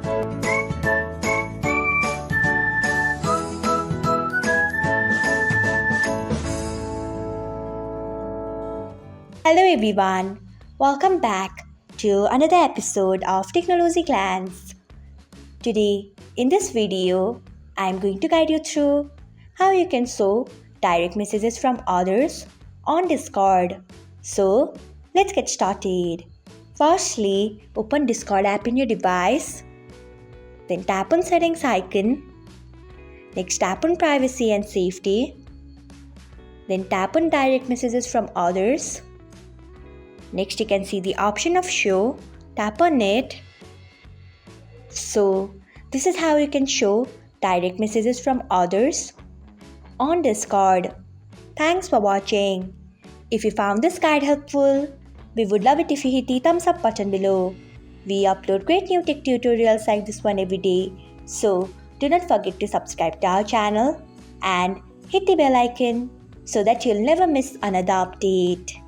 Hello everyone, welcome back to another episode of Technologyglance. Today, in this video, I am going to guide you through how you can show direct messages from others on Discord. So, let's get started. Firstly, open Discord app in your device. Then tap on settings icon. Next, tap on privacy and safety. Then tap on direct messages from others. Next, you can see the option of show. Tap on it. So, this is how you can show direct messages from others on Discord. Thanks for watching. If you found this guide helpful, we would love it if you hit the thumbs up button below. We upload great new tech tutorials like this one every day. So, do not forget to subscribe to our channel and hit the bell icon so that you'll never miss another update.